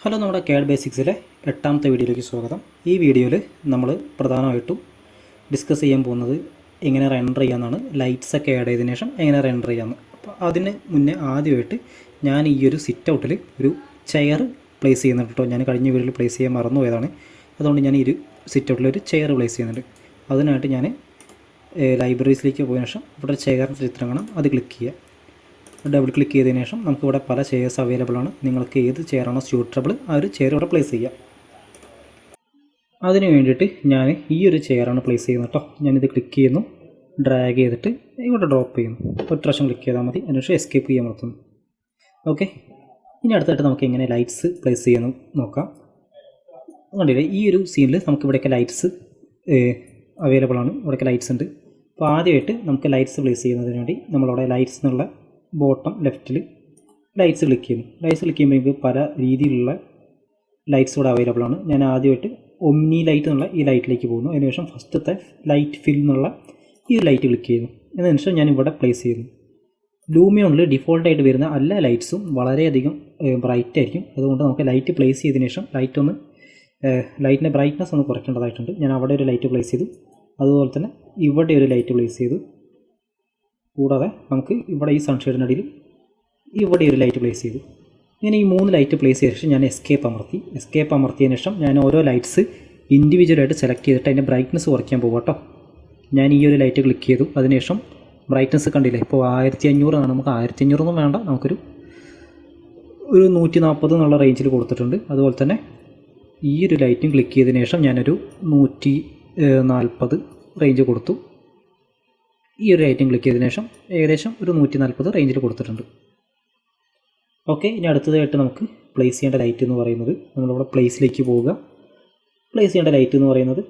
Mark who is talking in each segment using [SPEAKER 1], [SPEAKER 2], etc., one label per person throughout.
[SPEAKER 1] Hello, നമ്മുടെ CAD ബേസിക്സിലെ 8ാമത്തെ വീഡിയോയിലേക്ക് സ്വാഗതം. ഈ വീഡിയോയിൽ നമ്മൾ പ്രധാനമായിട്ടും ഡിസ്കസ് ചെയ്യാൻ പോകുന്നത് എങ്ങനെ റെൻഡർ ചെയ്യാമെന്നാണ്. ലൈറ്റ്സൊക്കെ ആഡ് ചെയ്തതിനു ശേഷം എങ്ങനെ റെൻഡർ ചെയ്യാമെന്ന്. അപ്പോൾ അതിന് മുന്നേ ആദ്യമായിട്ട് ഞാൻ ഈ ഒരു സിറ്റ് ഔട്ടിൽ ഒരു ചെയർ പ്ലേസ് ചെയ്യുന്നുണ്ട് കേട്ടോ. ഞാൻ കഴിഞ്ഞ വീഡിയോയിൽ പ്ലേസ് ചെയ്യാൻ മറന്നുപോയതാണ്. അതുകൊണ്ട് ഞാൻ ഈ ഒരു സിറ്റ് ഔട്ടിൽ ഒരു ചെയർ പ്ലേസ് ചെയ്യുന്നുണ്ട്. അതിനായിട്ട് ഞാൻ ലൈബ്രറീസിലേക്ക് പോയതിനു ശേഷം ഇവിടെ ചെയറിൻ്റെ ചിത്രം കാണാം, അത് ക്ലിക്ക് ചെയ്യുക. ഡബിൾ ക്ലിക്ക് ചെയ്തതിനു ശേഷം നമുക്കിവിടെ പല ചെയർസ് അവൈലബിൾ ആണ്. നിങ്ങൾക്ക് ഏത് ചെയറാണോ സ്യൂട്ടബിൾ ആ ഒരു ചെയർ ഇവിടെ പ്ലേസ് ചെയ്യാം. അതിന് വേണ്ടിയിട്ട് ഞാൻ ഈ ഒരു ചെയറാണ് പ്ലേസ് ചെയ്യുന്നത് കേട്ടോ. ഞാനിത് ക്ലിക്ക് ചെയ്യുന്നു, ഡ്രാഗ് ചെയ്തിട്ട് ഇവിടെ ഡ്രോപ്പ് ചെയ്യുന്നു. ഒരു പ്രാവശ്യം ക്ലിക്ക് ചെയ്താൽ മതി, അതിനുശേഷം എസ്കേപ്പ് ചെയ്യാൻ പറ്റുന്നു. ഓക്കെ, ഇനി അടുത്തായിട്ട് നമുക്ക് എങ്ങനെ ലൈറ്റ്സ് പ്ലേസ് ചെയ്യാമെന്ന് നോക്കാം. കണ്ടില്ലേ, ഈ ഒരു സീനിൽ നമുക്ക് ഇവിടെയൊക്കെ ലൈറ്റ്സ് അവൈലബിൾ ആണ്. ഇവിടെയൊക്കെ ലൈറ്റ്സ് ഉണ്ട്. അപ്പോൾ ആദ്യമായിട്ട് നമുക്ക് ലൈറ്റ്സ് പ്ലേസ് ചെയ്യുന്നതിന് വേണ്ടി നമ്മളവിടെ ലൈറ്റ്സ് എന്നുള്ള ബോട്ടം ലെഫ്റ്റിൽ ലൈറ്റ്സ് ക്ലിക്ക് ചെയ്യുന്നു. ലൈറ്റ്സ് ക്ലിക്ക് ചെയ്യുമ്പോൾ നിങ്ങൾക്ക് പല രീതിയിലുള്ള ലൈറ്റ്സ് ഇവിടെ അവൈലബിൾ ആണ്. ഞാൻ ആദ്യമായിട്ട് ഒമ്നി ലൈറ്റ് എന്നുള്ള ഈ ലൈറ്റിലേക്ക് പോകുന്നു. അതിനുശേഷം ഫസ്റ്റത്തെ ലൈറ്റ് ഫിൽ എന്നുള്ള ഈ ഒരു ലൈറ്റ് ക്ലിക്ക് ചെയ്യുന്നു. അതിനുശേഷം ഞാൻ ഇവിടെ പ്ലേസ് ചെയ്യുന്നു. ലൂമിയോണിൽ ഡിഫോൾട്ടായിട്ട് വരുന്ന എല്ലാ ലൈറ്റ്സും വളരെയധികം ബ്രൈറ്റ് ആയിരിക്കും. അതുകൊണ്ട് നമുക്ക് ലൈറ്റ് പ്ലേസ് ചെയ്തതിനു ശേഷം ലൈറ്റിൻ്റെ ബ്രൈറ്റ്നസ് ഒന്ന് കുറയ്ക്കേണ്ടതായിട്ടുണ്ട്. ഞാൻ അവിടെ ഒരു ലൈറ്റ് പ്ലേസ് ചെയ്തു, അതുപോലെ തന്നെ ഇവിടെ ഒരു ലൈറ്റ് പ്ലേസ് ചെയ്തു. കൂടാതെ നമുക്ക് ഇവിടെ ഈ സൺഷെയ്ഡിനടിയിൽ ഇവിടെ ഒരു ലൈറ്റ് പ്ലേസ് ചെയ്തു. ഇങ്ങനെ ഈ 3 ലൈറ്റ് പ്ലേസ് ചെയ്ത ശേഷം ഞാൻ എസ്കേപ്പ് അമർത്തിയതിന് ശേഷം ഞാൻ ഓരോ ലൈറ്റ്സ് ഇൻഡിവിജ്വലായിട്ട് സെലക്ട് ചെയ്തിട്ട് അതിൻ്റെ ബ്രൈറ്റ്നസ് കുറയ്ക്കാൻ പോകും കേട്ടോ. ഞാൻ ഈ ഒരു ലൈറ്റ് ക്ലിക്ക് ചെയ്തു. അതിനുശേഷം ബ്രൈറ്റ്നസ് കണ്ടില്ലേ, ഇപ്പോൾ 1500 ആണ്. നമുക്ക് 1500 ഒന്നും വേണ്ട, നമുക്കൊരു 140 എന്നുള്ള റേഞ്ചിൽ കൊടുത്തിട്ടുണ്ട്. അതുപോലെ തന്നെ ഈ ഒരു ലൈറ്റും ക്ലിക്ക് ചെയ്തതിന് ശേഷം ഞാനൊരു 140 റേഞ്ച് കൊടുത്തു. ഈ ഒരു ലൈറ്റും ക്ലിക്ക് ചെയ്തതിനു ശേഷം ഏകദേശം ഒരു 140 റേഞ്ചിൽ കൊടുത്തിട്ടുണ്ട്. ഓക്കെ, ഇനി അടുത്തതായിട്ട് നമുക്ക് പ്ലേസ് ചെയ്യേണ്ട ലൈറ്റ് എന്ന് പറയുന്നത്, നമ്മളിവിടെ പ്ലേസിലേക്ക് പോവുക. പ്ലേസ് ചെയ്യേണ്ട ലൈറ്റ് എന്ന് പറയുന്നത്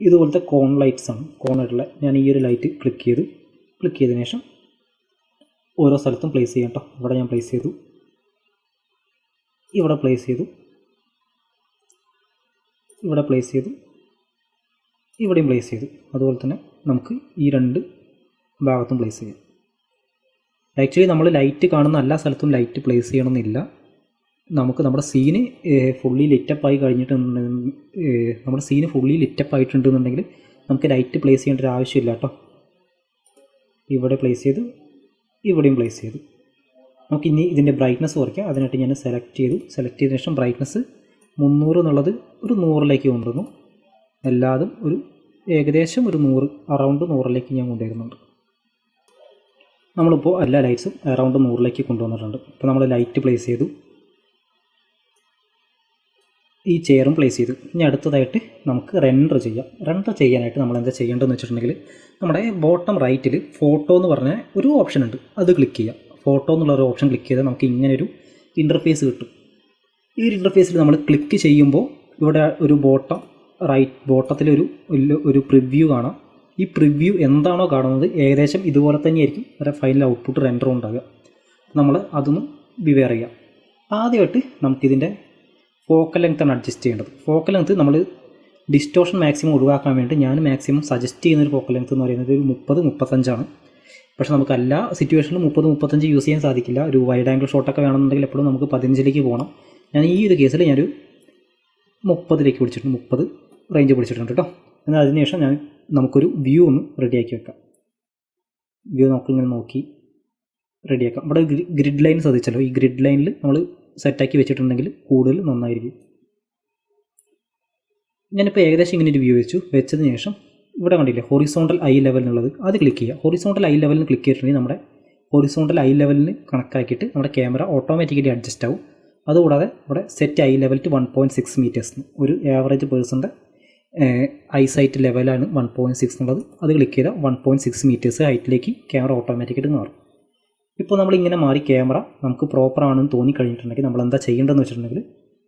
[SPEAKER 1] ഇതുപോലത്തെ കോൺ ലൈറ്റ്സ് ആണ്. കോണായിട്ടുള്ള ഞാൻ ഈ ഒരു ലൈറ്റ് ക്ലിക്ക് ചെയ്തതിനു ശേഷം ഓരോ സ്ഥലത്തും പ്ലേസ് ചെയ്യാം കേട്ടോ. ഇവിടെ ഞാൻ പ്ലേസ് ചെയ്തു, ഇവിടെ പ്ലേസ് ചെയ്തു, ഇവിടെ പ്ലേസ് ചെയ്തു, ഇവിടെയും പ്ലേസ് ചെയ്തു. അതുപോലെ തന്നെ നമുക്ക് ഈ 2 ഭാഗത്തും പ്ലേസ് ചെയ്യാം. ആക്ച്വലി നമ്മൾ ലൈറ്റ് കാണുന്ന എല്ലാ സ്ഥലത്തും ലൈറ്റ് പ്ലേസ് ചെയ്യണമെന്നില്ല. നമുക്ക് നമ്മുടെ സീന് ഫുള്ളി ലിറ്റപ്പായി ആയിട്ടുണ്ടെന്നുണ്ടെങ്കിൽ നമുക്ക് ലൈറ്റ് പ്ലേസ് ചെയ്യേണ്ട ഒരു ആവശ്യമില്ല കേട്ടോ. ഇവിടെ പ്ലേസ് ചെയ്തു, ഇവിടെയും പ്ലേസ് ചെയ്തു. നമുക്ക് ഇനി ഇതിൻ്റെ ബ്രൈറ്റ്നസ് കുറയ്ക്കാം. അതിനായിട്ട് ഞാൻ സെലക്ട് ചെയ്തതിനു ശേഷം ബ്രൈറ്റ്നസ് 300 എന്നുള്ളത് ഒരു 100ലേക്ക് കൊണ്ടുവന്നു. എല്ലാതും ഏകദേശം ഒരു 100, അറൗണ്ട് 100ലേക്ക് ഞാൻ കൊണ്ടുവരുന്നുണ്ട്. നമ്മളിപ്പോൾ എല്ലാ ലൈറ്റ്സും അറൗണ്ട് 100ലേക്ക് കൊണ്ടുവന്നിട്ടുണ്ട്. ഇപ്പോൾ നമ്മൾ ലൈറ്റ് പ്ലേസ് ചെയ്തു, ഈ ചെയറും പ്ലേസ് ചെയ്തു. ഇനി അടുത്തതായിട്ട് നമുക്ക് റെൻഡർ ചെയ്യാം. റെൻഡർ ചെയ്യാനായിട്ട് നമ്മൾ എന്താ ചെയ്യേണ്ടതെന്ന് വെച്ചിട്ടുണ്ടെങ്കിൽ, നമ്മുടെ ബോട്ടം റൈറ്റിൽ ഫോട്ടോ എന്ന് പറഞ്ഞ ഒരു ഓപ്ഷൻ ഉണ്ട്, അത് ക്ലിക്ക് ചെയ്യാം. ഫോട്ടോ എന്നുള്ളൊരു ഓപ്ഷൻ ക്ലിക്ക് ചെയ്താൽ നമുക്ക് ഇങ്ങനൊരു ഇൻ്റർഫേസ് കിട്ടും. ഈ ഒരു ഇൻ്റർഫേസിൽ നമ്മൾ ക്ലിക്ക് ചെയ്യുമ്പോൾ ഇവിടെ ഒരു ബോട്ടത്തിലൊരു പ്രിവ്യൂ കാണാം. ഈ പ്രിവ്യൂ എന്താണോ കാണുന്നത് ഏകദേശം ഇതുപോലെ തന്നെയായിരിക്കും ഒരു ഫൈനൽ ഔട്ട്പുട്ട് റെൻഡർ ഉണ്ടാകുക. നമ്മൾ അതൊന്ന് ബിവെയർ ചെയ്യാം. ആദ്യമായിട്ട് നമുക്കിതിൻ്റെ ഫോക്കൽ ലെങ്ത്താണ് അഡ്ജസ്റ്റ് ചെയ്യേണ്ടത്. ഫോക്കൽ ലെങ്ത്ത് നമ്മൾ ഡിസ്റ്റോർഷൻ മാക്സിമം ഒഴിവാക്കാൻ വേണ്ടി ഞാൻ മാക്സിമം സജസ്റ്റ് ചെയ്യുന്നൊരു ഫോക്കൽ ലെങ്ത്ത് എന്ന് പറയുന്നത് ഒരു 30-35 ആണ്. പക്ഷേ നമുക്ക് എല്ലാ സിറ്റുവേഷനിലും 30-35 യൂസ് ചെയ്യാൻ സാധിക്കില്ല. ഒരു വൈഡ് ആംഗിൾ ഷോട്ടൊക്കെ വേണമെന്നുണ്ടെങ്കിൽ എപ്പോഴും നമുക്ക് 15ലേക്ക് പോകണം. ഞാൻ ഈ ഒരു കേസിൽ ഞാനൊരു 30ലേക്ക് പിടിച്ചിട്ടുണ്ട്, 30 റേഞ്ച് പിടിച്ചിട്ടുണ്ട് കേട്ടോ. എന്നാൽ അതിനുശേഷം നമുക്കൊരു വ്യൂ ഒന്ന് റെഡിയാക്കി വെക്കാം. വ്യൂ നമുക്കിങ്ങനെ നോക്കി റെഡിയാക്കാം. ഇവിടെ ഗ്രിഡ് ലൈൻ ശ്രദ്ധിച്ചല്ലോ, ഈ ഗ്രിഡ് ലൈനിൽ നമ്മൾ സെറ്റാക്കി വെച്ചിട്ടുണ്ടെങ്കിൽ കൂടുതൽ നന്നായിരിക്കും. ഞാനിപ്പോൾ ഏകദേശം ഇങ്ങനെ ഒരു വ്യൂ വെച്ചതിന് ശേഷം ഇവിടെ കണ്ടില്ലേ ഹൊറിസോണ്ടൽ ഐ ലെവൽ എന്നുള്ളത്, അത് ക്ലിക്ക് ചെയ്യുക. ഹൊറിസോണ്ടൽ ഐ ലെവലിന് ക്ലിക്ക് ചെയ്തിട്ടുണ്ടെങ്കിൽ നമ്മുടെ ഹൊറിസോണ്ടൽ ഐ ലെവലിന് കണക്കാക്കിയിട്ട് നമ്മുടെ ക്യാമറ ഓട്ടോമാറ്റിക്കലി അഡ്ജസ്റ്റ് ആവും. അതുകൂടാതെ ഇവിടെ set eye level to 1.6 metres, ഒരു ആവറേജ് പേഴ്സൻ്റെ ഐസൈറ്റ് ലെവലാണ് 1.6 എന്നുള്ളത്. അത് ക്ലിക്ക് ചെയ്താൽ 1.6 മീറ്റേഴ്സ് ഹൈറ്റിലേക്ക് ക്യാമറ ഓട്ടോമാറ്റിക്കായിട്ട് മാറും. ഇപ്പോൾ നമ്മളിങ്ങനെ മാറി ക്യാമറ നമുക്ക് പ്രോപ്പറാണെന്ന് തോന്നിക്കഴിഞ്ഞിട്ടുണ്ടെങ്കിൽ നമ്മൾ എന്താ ചെയ്യേണ്ടതെന്ന് വെച്ചിട്ടുണ്ടെങ്കിൽ,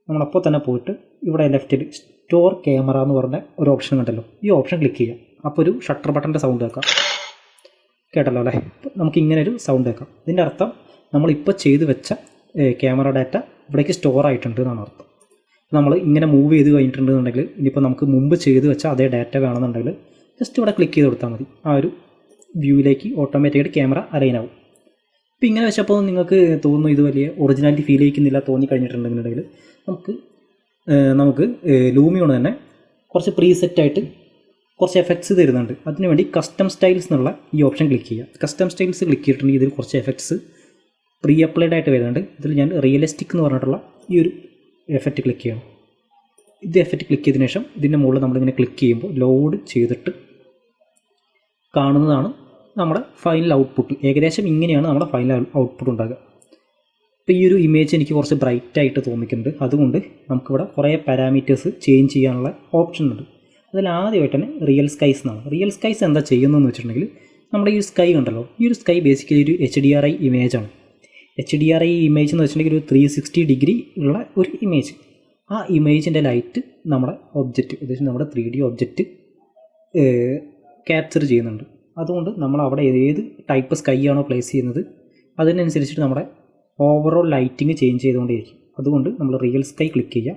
[SPEAKER 1] നമ്മളപ്പോൾ തന്നെ പോയിട്ട് ഇവിടെ ലെഫ്റ്റിൽ സ്റ്റോർ ക്യാമറ എന്ന് പറഞ്ഞ ഒരു ഓപ്ഷൻ കണ്ടല്ലോ, ഈ ഓപ്ഷൻ ക്ലിക്ക് ചെയ്യാം. അപ്പോൾ ഒരു ഷട്ടർ ബട്ടൻ്റെ സൗണ്ട് കേൾക്കാം, കേട്ടല്ലോ അല്ലേ? നമുക്ക് ഇങ്ങനെ ഒരു സൗണ്ട് കേൾക്കാം. ഇതിൻ്റെ അർത്ഥം നമ്മളിപ്പോൾ ചെയ്ത് വെച്ച ക്യാമറ ഡാറ്റ ഇവിടേക്ക് സ്റ്റോർ ആയിട്ടുണ്ട് എന്നാണ് അർത്ഥം. നമ്മൾ ഇങ്ങനെ മൂവ് ചെയ്ത് കഴിഞ്ഞിട്ടുണ്ടെന്നുണ്ടെങ്കിൽ, ഇനിയിപ്പോൾ നമുക്ക് മുമ്പ് ചെയ്ത് വെച്ച അതേ ഡാറ്റ വേണമെന്നുണ്ടെങ്കിൽ ജസ്റ്റ് ഇവിടെ ക്ലിക്ക് ചെയ്ത് കൊടുത്താൽ മതി. ആ ഒരു വ്യൂവിലേക്ക് ഓട്ടോമാറ്റിക്കായിട്ട് ക്യാമറ അലൈൻ ആവും. അപ്പോൾ ഇങ്ങനെ വെച്ചപ്പോൾ നിങ്ങൾക്ക് തോന്നുന്നു ഇത് വലിയ ഒറിജിനാലിറ്റി ഫീൽ ചെയ്യിക്കുന്നില്ല തോന്നിക്കഴിഞ്ഞിട്ടുണ്ടെന്നുണ്ടെങ്കിൽ നമുക്ക് ലൂമിയോൺ തന്നെ കുറച്ച് പ്രീസെറ്റായിട്ട് കുറച്ച് എഫക്ട്സ് തരുന്നുണ്ട്. അതിനുവേണ്ടി കസ്റ്റം സ്റ്റൈൽസ് എന്നുള്ള ഈ ഓപ്ഷൻ ക്ലിക്ക് ചെയ്യുക. കസ്റ്റം സ്റ്റൈൽസ് ക്ലിക്ക് ചെയ്തിട്ടുണ്ടെങ്കിൽ ഇതിൽ കുറച്ച് എഫക്ട്സ് പ്രീ അപ്ലൈഡ് ആയിട്ട് വരുന്നുണ്ട്. ഇതിൽ ഞാൻ റിയലിസ്റ്റിക് എന്ന് പറഞ്ഞിട്ടുള്ള ഈ ഒരു എഫക്റ്റ് ക്ലിക്ക് ചെയ്യണം. ഇത് എഫക്റ്റ് ക്ലിക്ക് ചെയ്തതിനു ശേഷം ഇതിൻ്റെ മുകളിൽ നമ്മളിങ്ങനെ ക്ലിക്ക് ചെയ്യുമ്പോൾ ലോഡ് ചെയ്തിട്ട് കാണുന്നതാണ് നമ്മുടെ ഫൈനൽ ഔട്ട്പുട്ട്. ഏകദേശം ഇങ്ങനെയാണ് നമ്മുടെ ഫൈനൽ ഔട്ട്പുട്ട് ഉണ്ടാകുക. ഇപ്പോൾ ഈ ഒരു ഇമേജ് എനിക്ക് കുറച്ച് ബ്രൈറ്റായിട്ട് തോന്നിക്കുന്നുണ്ട്. അതുകൊണ്ട് നമുക്കിവിടെ കുറേ പാരാമീറ്റേഴ്സ് ചേഞ്ച് ചെയ്യാനുള്ള ഓപ്ഷൻ ഉണ്ട്. അതിൽ ആദ്യമായിട്ട് തന്നെ റിയൽ സ്കൈസ് എന്നാണ്. റിയൽ സ്കൈസ് എന്താ ചെയ്യുന്നതെന്ന് വെച്ചിട്ടുണ്ടെങ്കിൽ നമ്മുടെ ഈ സ്കൈ കണ്ടല്ലോ, ഈ ഒരു സ്കൈ ബേസിക്കലി ഒരു HDRI ഇമേജാണ്. HDRI ഇമേജ് എന്ന് വെച്ചിട്ടുണ്ടെങ്കിൽ ഒരു 360 ഡിഗ്രി ഉള്ള ഒരു ഇമേജ്. ആ ഇമേജിൻ്റെ ലൈറ്റ് നമ്മുടെ ഒബ്ജക്റ്റ്, ഉദ്ദേശിച്ച് നമ്മുടെ 3D ഒബ്ജക്റ്റ് ക്യാപ്ചർ ചെയ്യുന്നുണ്ട്. അതുകൊണ്ട് നമ്മൾ അവിടെ ഏത് ടൈപ്പ് സ്കൈ ആണോ പ്ലേസ് ചെയ്യുന്നത് അതിനനുസരിച്ചിട്ട് നമ്മുടെ ഓവറോൾ ലൈറ്റിങ് ചേഞ്ച് ചെയ്തുകൊണ്ടേയിരിക്കും. അതുകൊണ്ട് നമ്മൾ റിയൽ സ്കൈ ക്ലിക്ക് ചെയ്യുക.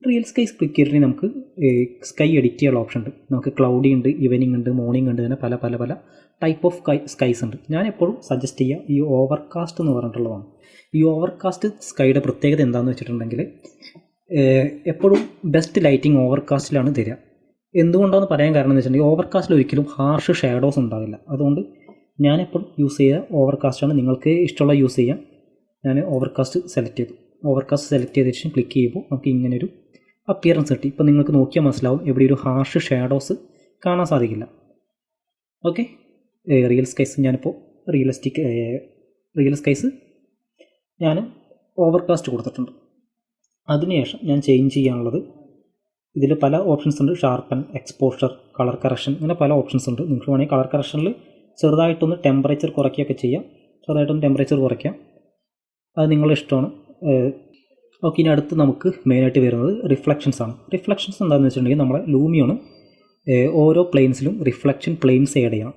[SPEAKER 1] റിയൽ സ്കൈസ് ക്ലിക്ക് ചെയ്തിട്ടുണ്ടെങ്കിൽ നമുക്ക് സ്കൈ എഡിറ്റ് ചെയ്യാനുള്ള ഓപ്ഷൻ ഉണ്ട്. നമുക്ക് ക്ലൗഡി ഉണ്ട്, ഈവനിങ് ഉണ്ട്, മോർണിംഗ് ഉണ്ട്, അങ്ങനെ പല പല പല ടൈപ്പ് ഓഫ് സ്കൈസ് ഉണ്ട്. ഞാൻ എപ്പോഴും സജസ്റ്റ് ചെയ്യുക ഈ ഓവർകാസ്റ്റ് എന്ന് പറഞ്ഞിട്ടുള്ളതാണ്. ഈ ഓവർകാസ്റ്റ് സ്കൈയുടെ പ്രത്യേകത എന്താണെന്ന് വെച്ചിട്ടുണ്ടെങ്കിൽ എപ്പോഴും ബെസ്റ്റ് ലൈറ്റിംഗ് ഓവർകാസ്റ്റിലാണ് തരിക. എന്തുകൊണ്ടാണെന്ന് പറയാൻ കാരണം എന്ന് വെച്ചിട്ടുണ്ടെങ്കിൽ ഓവർകാസ്റ്റിൽ ഒരിക്കലും ഹാർഷ് ഷാഡോസ് ഉണ്ടാവില്ല. അതുകൊണ്ട് ഞാനെപ്പോഴും യൂസ് ചെയ്യുക ഓവർകാസ്റ്റാണ്. നിങ്ങൾക്ക് ഇഷ്ടമുള്ള യൂസ് ചെയ്യാം. ഞാൻ ഓവർകാസ്റ്റ് സെലക്ട് ചെയ്തു. ഓവർകാസ്റ്റ് സെലക്ട് ചെയ്തതിന് ശേഷം ക്ലിക്ക് ചെയ്യുമ്പോൾ നമുക്ക് ഇങ്ങനൊരു അപ്പിയറൻസ് കിട്ടി. ഇപ്പോൾ നിങ്ങൾക്ക് നോക്കിയാൽ മനസ്സിലാവും എവിടെ ഒരു ഹാർഷ് ഷാഡോസ് കാണാൻ സാധിക്കില്ല. ഓക്കെ, റിയൽ സ്കൈസ് ഞാനിപ്പോൾ റിയൽ സ്കൈസ് ഞാൻ ഓവർകാസ്റ്റ് കൊടുത്തിട്ടുണ്ട്. അതിനുശേഷം ഞാൻ ചേഞ്ച് ചെയ്യാനുള്ളത് ഇതിൽ പല ഓപ്ഷൻസ് ഉണ്ട്. ഷാർപ്പൻ, എക്സ്പോഷർ, കളർ കറക്ഷൻ, അങ്ങനെ പല ഓപ്ഷൻസ് ഉണ്ട്. നിങ്ങൾക്ക് വേണമെങ്കിൽ കളർ കറക്ഷനിൽ ചെറുതായിട്ടൊന്ന് ടെമ്പറേച്ചർ കുറയ്ക്കുകയൊക്കെ ചെയ്യാം. ചെറുതായിട്ടൊന്ന് ടെമ്പറേച്ചർ കുറയ്ക്കാം, അത് നിങ്ങളുടെ ഇഷ്ടമാണ്. ഓക്കെ, ഇനി അടുത്ത് നമുക്ക് മെയിനായിട്ട് വരുന്നത് റിഫ്ലക്ഷൻസ് ആണ്. റിഫ്ലക്ഷൻസ് എന്താണെന്ന് വെച്ചിട്ടുണ്ടെങ്കിൽ നമ്മുടെ ലൂമിയോണ് ഓരോ പ്ലെയിൻസിലും റിഫ്ലക്ഷൻ പ്ലെയിൻസ് ആഡ് ചെയ്യണം.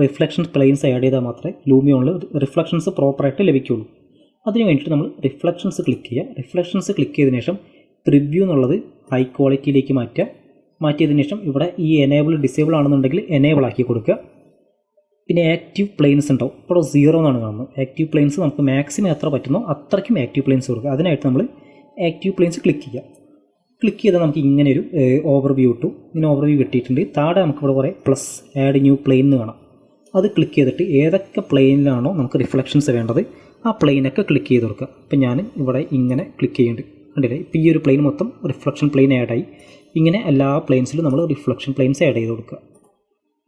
[SPEAKER 1] റിഫ്ലക്ഷൻ പ്ലെയിൻസ് ആഡ് ചെയ്താൽ മാത്രമേ ലൂമിയോണിൽ റിഫ്ലക്ഷൻസ് പ്രോപ്പറായിട്ട് ലഭിക്കുകയുള്ളൂ. അതിന് വേണ്ടിയിട്ട് നമ്മൾ റിഫ്ലക്ഷൻസ് ക്ലിക്ക് ചെയ്യുക. റിഫ്ലക്ഷൻസ് ക്ലിക്ക് ചെയ്തതിന് ശേഷം പ്രിവ്യൂ എന്നുള്ളത് ഹൈ ക്വാളിറ്റിയിലേക്ക് മാറ്റിയതിന് ശേഷം ഇവിടെ ഈ എനേബിൾ ഡിസേബിൾ ആണെന്നുണ്ടെങ്കിൽ എനേബിൾ ആക്കി കൊടുക്കുക. പിന്നെ ആക്റ്റീവ് പ്ലെയിൻസ് ഉണ്ടാവും. ഇപ്പോൾ 0 എന്നാണ് കാണുന്നത്. ആക്റ്റീവ് പ്ലെയിൻസ് നമുക്ക് മാക്സിമം എത്ര പറ്റുന്നോ അത്രയ്ക്കും ആക്റ്റീവ് പ്ലെയിൻസ് കൊടുക്കുക. അതിനായിട്ട് നമ്മൾ ആക്റ്റീവ് പ്ലെയിൻസ് ക്ലിക്ക് ചെയ്യുക. ക്ലിക്ക് ചെയ്താൽ നമുക്ക് ഇങ്ങനെ ഒരു ഓവർവ്യൂ കിട്ടും. ഇങ്ങനെ ഓവർവ്യൂ കിട്ടിയിട്ടുണ്ട്. താഴെ നമുക്കിവിടെ കുറേ പ്ലസ് ആഡ് ന്യൂ പ്ലെയിൻ എന്ന് കാണാം. അത് ക്ലിക്ക് ചെയ്തിട്ട് ഏതൊക്കെ പ്ലെയിനിലാണോ നമുക്ക് റിഫ്ലക്ഷൻസ് വേണ്ടത് ആ പ്ലെയിനൊക്കെ ക്ലിക്ക് ചെയ്ത് കൊടുക്കുക. ഇപ്പം ഞാൻ ഇവിടെ ഇങ്ങനെ ക്ലിക്ക് ചെയ്യുന്നുണ്ട്, കണ്ടില്ലേ? ഇപ്പോൾ ഈ ഒരു പ്ലെയിൻ മൊത്തം റിഫ്ലക്ഷൻ പ്ലെയിൻ ആഡായി. ഇങ്ങനെ എല്ലാ പ്ലെയിൻസിലും നമ്മൾ റിഫ്ലക്ഷൻ പ്ലെയിൻസ് ആഡ് ചെയ്ത് കൊടുക്കുക.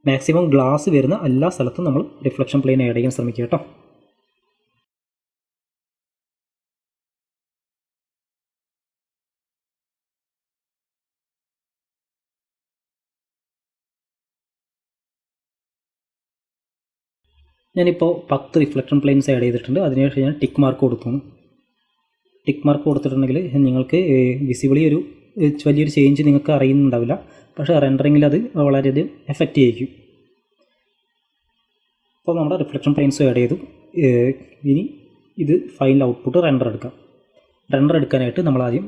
[SPEAKER 1] മാക്സിമം ഗ്ലാസ് വരുന്ന എല്ലാ സ്ഥലത്തും നമ്മൾ റിഫ്ലക്ഷൻ പ്ലെയിൻ ആഡ് ചെയ്യാൻ ശ്രമിക്കുക കേട്ടോ. ഞാനിപ്പോൾ 10 റിഫ്ലക്ഷൻ പ്ലെയിൻസ് ആഡ് ചെയ്തിട്ടുണ്ട്. അതിനുശേഷം ഞാൻ ടിക്ക് മാർക്ക് കൊടുക്കുന്നു. ടിക്ക് മാർക്ക് കൊടുത്തിട്ടുണ്ടെങ്കിൽ നിങ്ങൾക്ക് വിസിബിളി ഒരു വലിയൊരു ചേഞ്ച് നിങ്ങൾക്ക് അറിയുന്നുണ്ടാവില്ല. പക്ഷേ റെൻഡറിങ്ങിൽ അത് വളരെയധികം എഫക്റ്റ് ചെയ്യിക്കും. അപ്പോൾ നമ്മുടെ റിഫ്ലക്ഷൻ പ്ലെയിൻസ് ആഡ് ചെയ്തു. ഇനി ഇത് ഫൈനൽ ഔട്ട്പുട്ട് റെൻഡർ എടുക്കാം. റെൻഡർ എടുക്കാനായിട്ട് നമ്മൾ ആദ്യം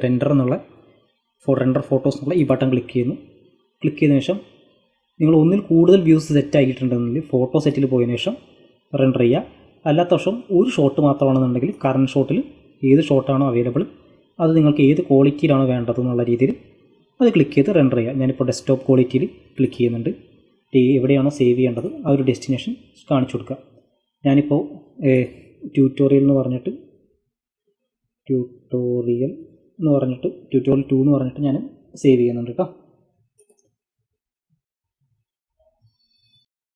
[SPEAKER 1] റെൻഡർ ഫോട്ടോസ് എന്നുള്ള ഈ ബട്ടൺ ക്ലിക്ക് ചെയ്യുന്നു. ക്ലിക്ക് ചെയ്തതിനു ശേഷം നിങ്ങൾ ഒന്നിൽ കൂടുതൽ വ്യൂസ് സെറ്റ് ആയിട്ടുണ്ടെങ്കിൽ ഫോട്ടോ സെറ്റിൽ പോയതിനു ശേഷം റെൻഡർ ചെയ്യുക. അല്ലാത്ത പക്ഷം ഒരു ഷോട്ട് മാത്രമാണെന്നുണ്ടെങ്കിൽ കറണ്ട് ഷോട്ടിൽ ഏത് ഷോട്ടാണോ അവൈലബിൾ അത് നിങ്ങൾക്ക് ഏത് ക്വാളിറ്റിയിലാണോ വേണ്ടതെന്നുള്ള രീതിയിൽ അത് ക്ലിക്ക് ചെയ്ത് റെൻഡർ ചെയ്യുക. ഞാനിപ്പോൾ ഡെസ്ക്ടോപ്പ് ക്വാളിറ്റിയിൽ ക്ലിക്ക് ചെയ്യുന്നുണ്ട്. എവിടെയാണോ സേവ് ചെയ്യേണ്ടത് ആ ഒരു ഡെസ്റ്റിനേഷൻ കാണിച്ചു കൊടുക്കുക. ഞാനിപ്പോൾ ട്യൂട്ടോറിയൽ 2 എന്ന് പറഞ്ഞിട്ട് ഞാൻ സേവ് ചെയ്യുന്നുണ്ട് കേട്ടോ.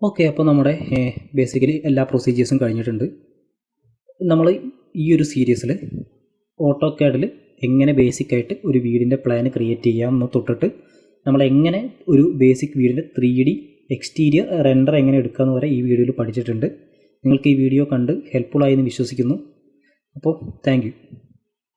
[SPEAKER 1] ഓക്കെ, അപ്പോൾ നമ്മുടെ ബേസിക്കലി എല്ലാ പ്രൊസീജിയേഴ്സും കഴിഞ്ഞിട്ടുണ്ട്. നമ്മൾ ഈ ഒരു സീരീസിൽ ഓട്ടോകാഡിൽ എങ്ങനെ ബേസിക്കായിട്ട് ഒരു വീടിൻ്റെ പ്ലാൻ ക്രിയേറ്റ് ചെയ്യാമെന്ന് തൊട്ടിട്ട് നമ്മളെങ്ങനെ ഒരു ബേസിക് വീടിൻ്റെ 3D എക്സ്റ്റീരിയർ റെൻഡർ എങ്ങനെ എടുക്കാമെന്ന് വരെ ഈ വീഡിയോയിൽ പഠിച്ചിട്ടുണ്ട്. നിങ്ങൾക്ക് ഈ വീഡിയോ കണ്ട് ഹെൽപ്ഫുൾ ആയി എന്ന് വിശ്വസിക്കുന്നു. അപ്പോൾ താങ്ക് യു.